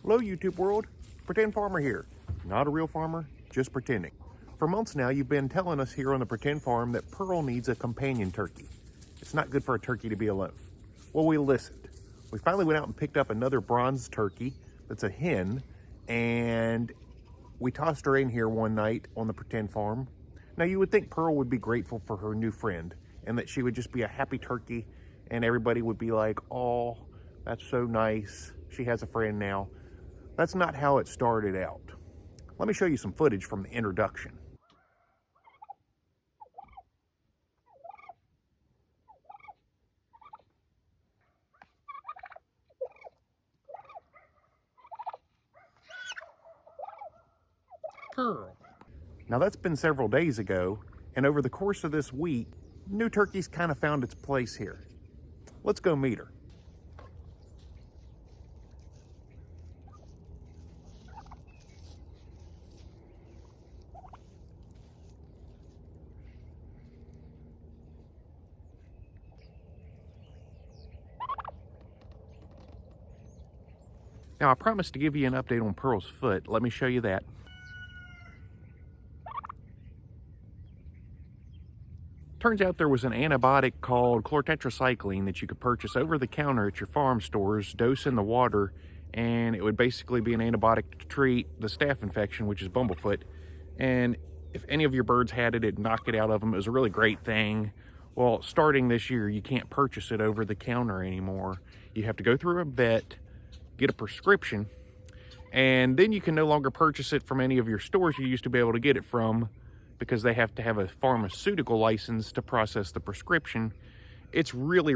Hello YouTube world, Pretend Farmer here. Not a real farmer, just pretending. For months now you've been telling us here on the Pretend Farm that Pearl needs a companion turkey. It's not good for a turkey to be alone. Well, we listened. We finally went out and picked up another bronze turkey that's a hen, and we tossed her in here one night on the Pretend Farm. Now you would think Pearl would be grateful for her new friend and that she would just be a happy turkey and everybody would be like, oh, that's so nice, she has a friend now. That's not how it started out. Let me show you some footage from the introduction. Pearl. Now that's been several days ago, and over the course of this week, new turkey's kind of found its place here. Let's go meet her. Now I promised to give you an update on Pearl's foot. Let me show you that. Turns out there was an antibiotic called chlortetracycline that you could purchase over the counter at your farm stores, dose in the water, and it would basically be an antibiotic to treat the staph infection, which is bumblefoot. And if any of your birds had it, it'd knock it out of them. It was a really great thing. Well, starting this year, you can't purchase it over the counter anymore. You have to go through a vet, get a prescription, and then you can no longer purchase it from any of your stores you used to be able to get it from, because they have to have a pharmaceutical license to process the prescription. It's really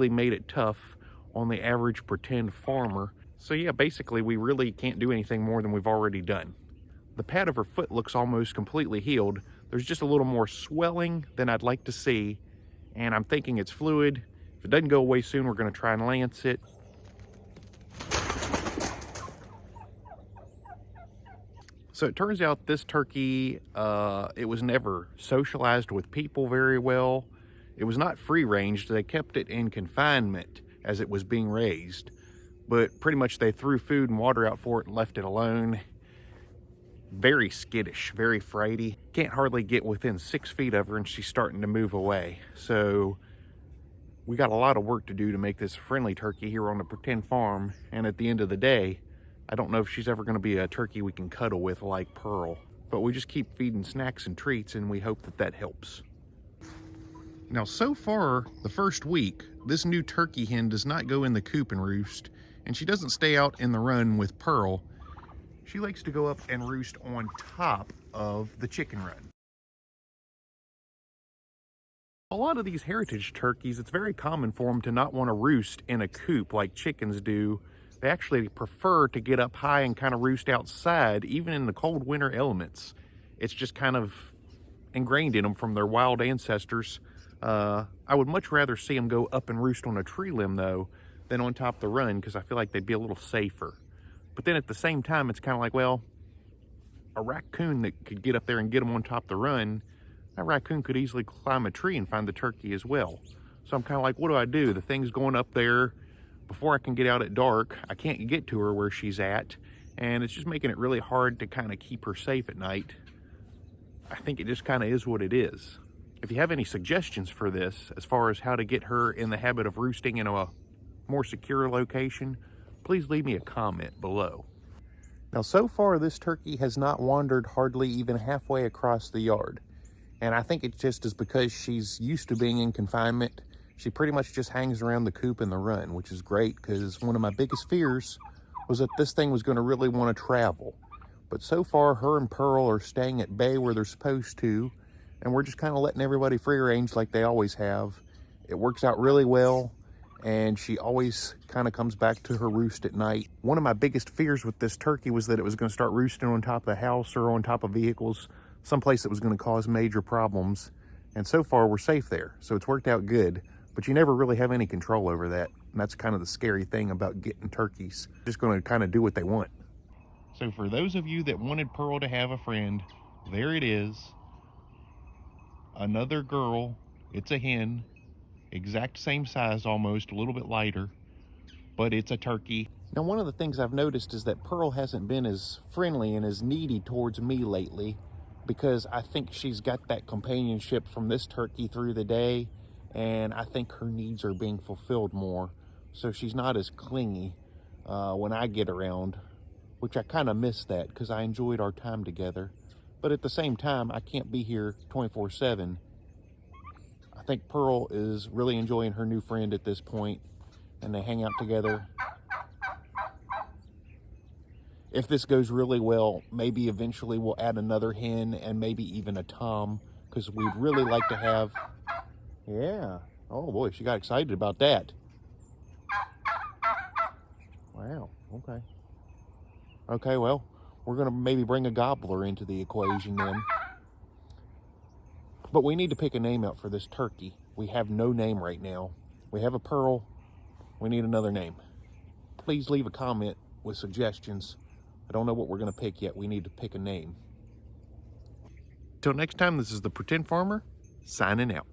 made it tough on the average pretend farmer. So yeah, basically we really can't do anything more than we've already done. The pad of her foot looks almost completely healed. There's just a little more swelling than I'd like to see, and I'm thinking it's fluid. If it doesn't go away soon, we're gonna try and lance it. So it turns out this turkey, it was never socialized with people very well. It was not free range. They kept it in confinement as it was being raised, but pretty much they threw food and water out for it and left it alone. Very skittish, very frighty. Can't hardly get within 6 feet of her and she's starting to move away. So we got a lot of work to do to make this a friendly turkey here on the Pretend Farm. And at the end of the day, I don't know if she's ever going to be a turkey we can cuddle with like Pearl, but we just keep feeding snacks and treats and we hope that that helps. Now, so far, the first week, this new turkey hen does not go in the coop and roost, and she doesn't stay out in the run with Pearl. She likes to go up and roost on top of the chicken run. A lot of these heritage turkeys, it's very common for them to not want to roost in a coop like chickens do. They actually prefer to get up high and kind of roost outside, even in the cold winter elements. It's just kind of ingrained in them from their wild ancestors. I would much rather see them go up and roost on a tree limb, though, than on top of the run, because I feel like they'd be a little safer. But then at the same time, it's kind of like, well, a raccoon that could get up there and get them on top of the run, that raccoon could easily climb a tree and find the turkey as well. So I'm kind of like, what do? The thing's going up there. Before I can get out at dark, I can't get to her where she's at, and it's just making it really hard to kind of keep her safe at night. I think it just kind of is what it is. If you have any suggestions for this, as far as how to get her in the habit of roosting in a more secure location, please leave me a comment below. Now, so far this turkey has not wandered hardly even halfway across the yard, and I think it just is because she's used to being in confinement. She pretty much just hangs around the coop and the run, which is great, because one of my biggest fears was that this thing was going to really want to travel. But so far, her and Pearl are staying at bay where they're supposed to, and we're just kind of letting everybody free range like they always have. It works out really well, and she always kind of comes back to her roost at night. One of my biggest fears with this turkey was that it was going to start roosting on top of the house or on top of vehicles, someplace that was going to cause major problems. And so far, we're safe there, so it's worked out good. But you never really have any control over that. And that's kind of the scary thing about getting turkeys. Just going to kind of do what they want. So for those of you that wanted Pearl to have a friend, there it is. Another girl. It's a hen. Exact same size almost, a little bit lighter. But it's a turkey. Now, one of the things I've noticed is that Pearl hasn't been as friendly and as needy towards me lately, because I think she's got that companionship from this turkey through the day, and I think her needs are being fulfilled more. So she's not as clingy when I get around, which I kind of miss that because I enjoyed our time together. But at the same time, I can't be here 24/7. I think Pearl is really enjoying her new friend at this point, and they hang out together. If this goes really well, maybe eventually we'll add another hen and maybe even a tom, because we'd really like to have, yeah. Oh boy, she got excited about that. Wow, okay. Okay, well, we're gonna maybe bring a gobbler into the equation then. But we need to pick a name out for this turkey. We have no name right now. We have a Pearl, we need another name. Please leave a comment with suggestions. I don't know what we're gonna pick yet. We need to pick a name. Till next time, this is the Pretend Farmer, signing out.